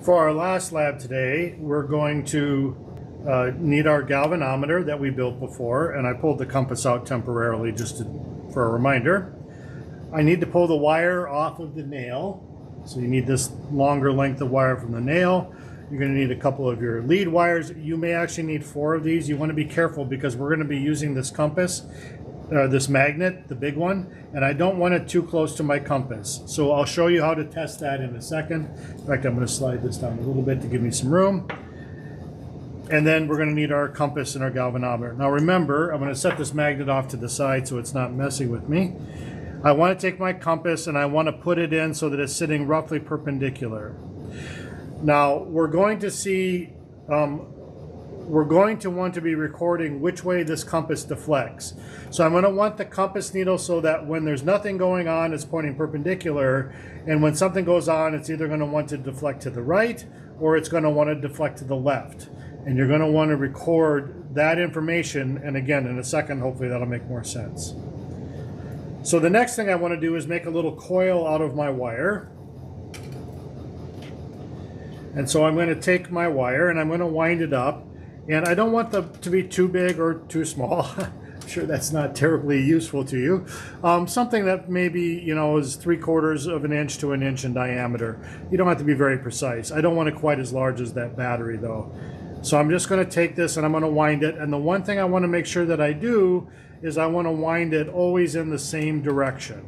For our last lab today, we're going to need our galvanometer that we built before, and I pulled the compass out temporarily just for a reminder. I need to pull the wire off of the nail, so you need this longer length of wire from the nail. You're going to need a couple of your lead wires. You may actually need 4 of these. You want to be careful because we're going to be using this compass, this magnet, the big one, and I don't want it too close to my compass. So I'll show you how to test that in a second. In fact, I'm going to slide this down a little bit to give me some room. And then we're going to need our compass and our galvanometer. Now remember, I'm going to set this magnet off to the side so it's not messy with me. I want to take my compass and I want to put it in so that it's sitting roughly perpendicular. Now we're going to see, we're going to want to be recording which way this compass deflects. So I'm going to want the compass needle so that when there's nothing going on, it's pointing perpendicular, and when something goes on, it's either going to want to deflect to the right or it's going to want to deflect to the left. And you're going to want to record that information, and again, in a second, hopefully that'll make more sense. So the next thing I want to do is make a little coil out of my wire. And so I'm going to take my wire and I'm going to wind it up. And I don't want them to be too big or too small. I'm sure that's not terribly useful to you. Something that maybe, you know, is 3/4 of an inch to an inch in diameter. You don't have to be very precise. I don't want it quite as large as that battery though. So I'm just going to take this and I'm going to wind it. And the one thing I want to make sure that I do is I want to wind it always in the same direction.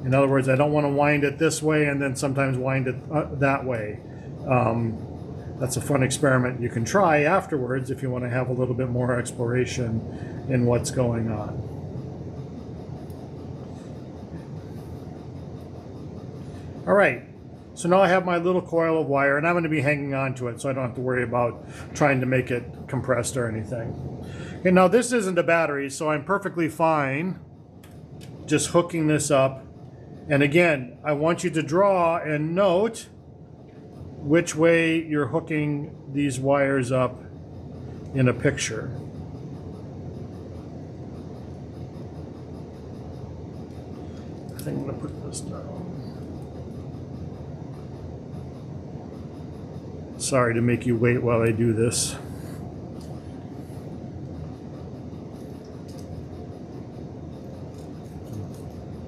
In other words, I don't want to wind it this way and then sometimes wind it that way. That's a fun experiment you can try afterwards if you want to have a little bit more exploration in what's going on. All right, so now I have my little coil of wire and I'm going to be hanging on to it so I don't have to worry about trying to make it compressed or anything. Okay, now this isn't a battery, so I'm perfectly fine just hooking this up. And again, I want you to draw and note which way you're hooking these wires up in a picture. I think I'm going to put this down. Sorry to make you wait while I do this.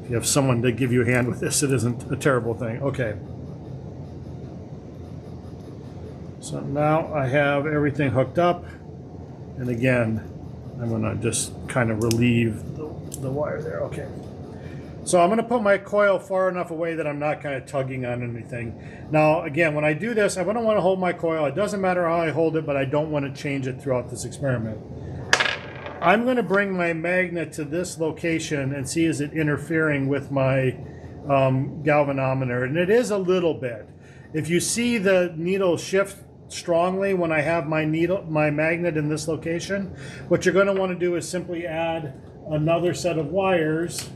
If you have someone to give you a hand with this, it isn't a terrible thing. Okay. So now I have everything hooked up, and again, I'm going to just kind of relieve the wire there. Okay. So I'm going to put my coil far enough away that I'm not kind of tugging on anything. Now, again, when I do this, I don't want to hold my coil. It doesn't matter how I hold it, but I don't want to change it throughout this experiment. I'm going to bring my magnet to this location and see is it interfering with my galvanometer, and it is a little bit. If you see the needle shift strongly when I have my magnet in this location, what you're going to want to do is simply add another set of wires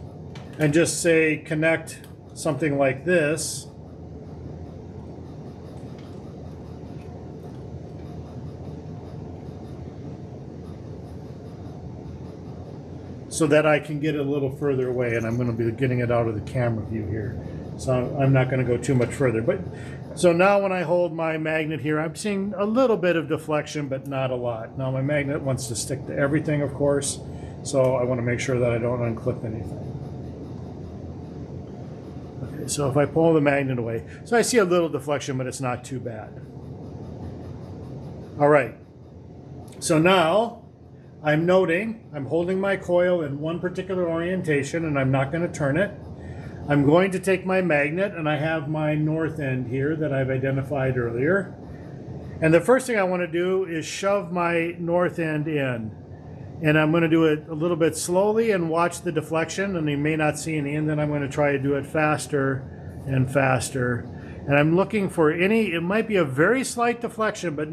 and just say connect something like this. So that I can get it a little further away, and I'm going to be getting it out of the camera view here. So I'm not going to go too much further. But so now when I hold my magnet here, I'm seeing a little bit of deflection, but not a lot. Now my magnet wants to stick to everything, of course, so I want to make sure that I don't unclip anything. Okay, so if I pull the magnet away, so I see a little deflection, but it's not too bad. All right, so now I'm noting I'm holding my coil in one particular orientation, and I'm not going to turn it. I'm going to take my magnet, and I have my north end here that I've identified earlier. And the first thing I want to do is shove my north end in. And I'm going to do it a little bit slowly and watch the deflection, and you may not see any, and then I'm going to try to do it faster and faster. And I'm looking for any, it might be a very slight deflection, but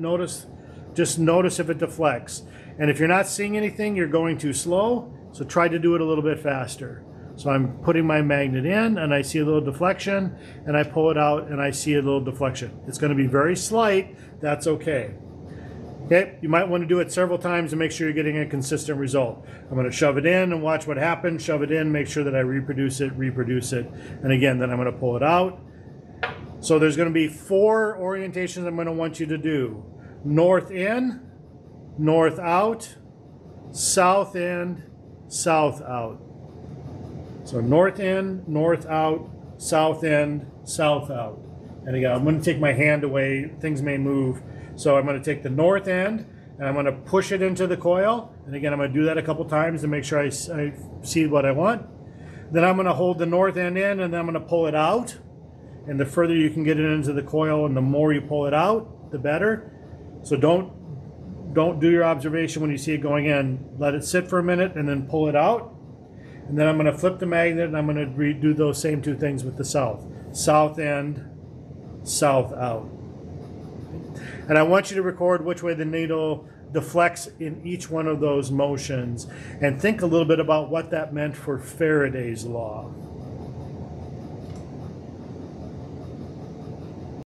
just notice if it deflects. And if you're not seeing anything, you're going too slow, so try to do it a little bit faster. So I'm putting my magnet in and I see a little deflection, and I pull it out and I see a little deflection. It's going to be very slight. That's okay. Okay, you might want to do it several times to make sure you're getting a consistent result. I'm going to shove it in and watch what happens, shove it in, make sure that I reproduce it, and again, then I'm going to pull it out. So there's going to be 4 orientations I'm going to want you to do. North in, north out, south in, south out. So north in, north out, south in, south out. And again, I'm going to take my hand away. Things may move. So I'm going to take the north end and I'm going to push it into the coil. And again, I'm going to do that a couple times to make sure I see what I want. Then I'm going to hold the north end in and then I'm going to pull it out. And the further you can get it into the coil and the more you pull it out, the better. So don't do your observation when you see it going in. Let it sit for a minute and then pull it out. And then I'm going to flip the magnet and I'm going to redo those same 2 things with the south. South end, south out. And I want you to record which way the needle deflects in each one of those motions and think a little bit about what that meant for Faraday's law.